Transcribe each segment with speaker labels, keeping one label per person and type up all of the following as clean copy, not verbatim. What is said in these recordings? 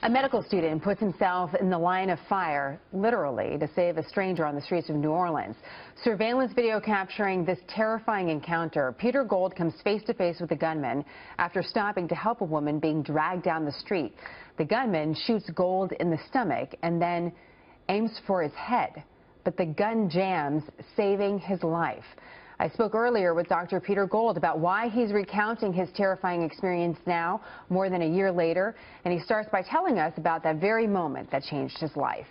Speaker 1: A medical student puts himself in the line of fire, literally, to save a stranger on the streets of New Orleans. Surveillance video capturing this terrifying encounter. Peter Gold comes face to face with the gunman after stopping to help a woman being dragged down the street. The gunman shoots Gold in the stomach and then aims for his head, but the gun jams, saving his life. I spoke earlier with Dr. Peter Gold about why he's recounting his terrifying experience now, more than a year later, and he starts by telling us about that very moment that changed his life.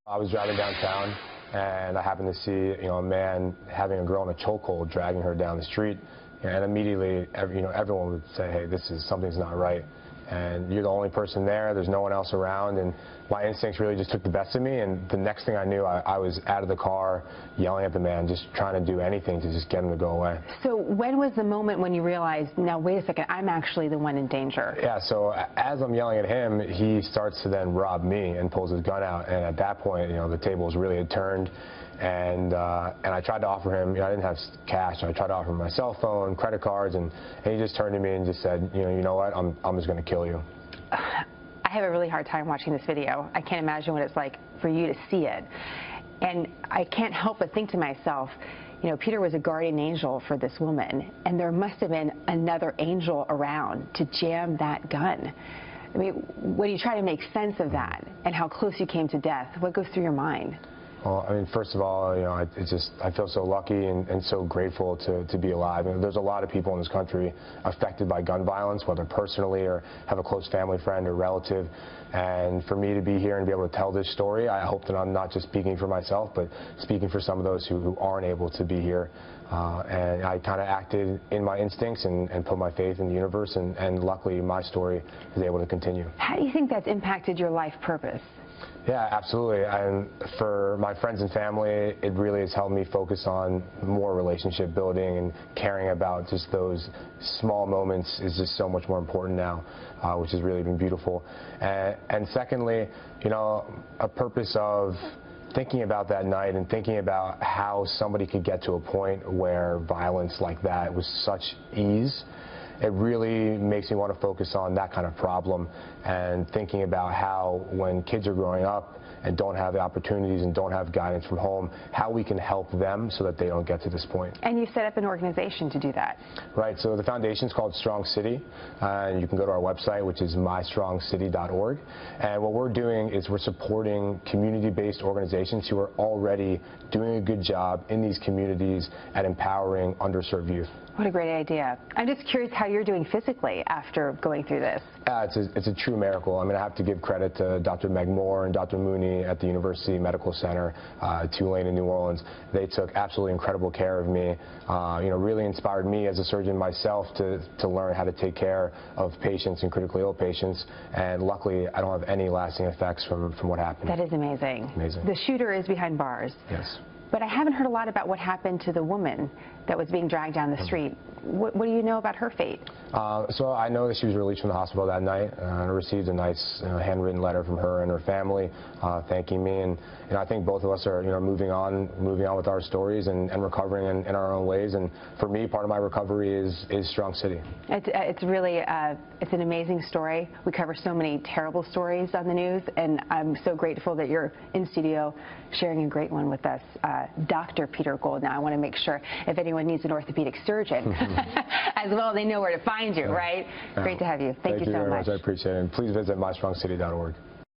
Speaker 2: I was driving downtown, and I happened to see, a man having a girl in a chokehold, dragging her down the street, and immediately, everyone would say, "Hey, something's not right." And you're the only person there, there's no one else around, and my instincts really just took the best of me, and the next thing I knew, I was out of the car yelling at the man, just trying to do anything to just get him to go away.
Speaker 1: So when was the moment when you realized, now wait a second, I'm actually the one in danger?
Speaker 2: Yeah, so as I'm yelling at him, he starts to then rob me and pulls his gun out, and at that point, the tables really had turned. And I tried to offer him, I didn't have cash, I tried to offer him my cell phone, credit cards, and he just turned to me and just said, you know what, I'm just going to kill you.
Speaker 1: I have a really hard time watching this video. I can't imagine what it's like for you to see it. And I can't help but think to myself, Peter was a guardian angel for this woman, and there must have been another angel around to jam that gun. I mean, when you try to make sense of that and how close you came to death, what goes through your mind?
Speaker 2: Well, first of all, I feel so lucky and so grateful to be alive. There's a lot of people in this country affected by gun violence, whether personally or have a close family friend or relative. And for me to be here and be able to tell this story, I hope that I'm not just speaking for myself, but speaking for some of those who aren't able to be here. And I kind of acted in my instincts and put my faith in the universe, and luckily my story is able to continue.
Speaker 1: How do you think that's impacted your life purpose?
Speaker 2: Yeah, absolutely. And for my friends and family, it really has helped me focus on more relationship building, and caring about just those small moments is just so much more important now, which has really been beautiful. And secondly, a purpose of thinking about that night and thinking about how somebody could get to a point where violence like that was such ease. It really makes me want to focus on that kind of problem, and thinking about how when kids are growing up and don't have the opportunities and don't have guidance from home, how we can help them so that they don't get to this point.
Speaker 1: And you set up an organization to do that.
Speaker 2: Right, so the foundation is called Strong City, and you can go to our website, which is mystrongcity.org. And what we're doing is we're supporting community-based organizations who are already doing a good job in these communities at empowering underserved youth.
Speaker 1: What a great idea. I'm just curious how you're doing physically after going through this.
Speaker 2: It's a true miracle. I have to give credit to Dr. Meg Moore and Dr. Mooney at the University Medical Center, Tulane in New Orleans. They took absolutely incredible care of me, really inspired me as a surgeon myself to learn how to take care of patients and critically ill patients. And luckily, I don't have any lasting effects from what happened.
Speaker 1: That is amazing.
Speaker 2: Amazing.
Speaker 1: The shooter is behind bars.
Speaker 2: Yes.
Speaker 1: But I haven't heard a lot about what happened to the woman that was being dragged down the street. What do you know about her fate?
Speaker 2: So I know that she was released from the hospital that night, and I received a nice handwritten letter from her and her family thanking me. And I think both of us are moving on with our stories and recovering in our own ways. And for me, part of my recovery is Strong City.
Speaker 1: It's really it's an amazing story. We cover so many terrible stories on the news, and I'm so grateful that you're in studio sharing a great one with us. Dr. Peter Gold. Now, I want to make sure if anyone needs an orthopedic surgeon as well, they know where to find you, right? Great to have you. Thank you so
Speaker 2: very
Speaker 1: much.
Speaker 2: I appreciate it. And please visit mystrongcity.org.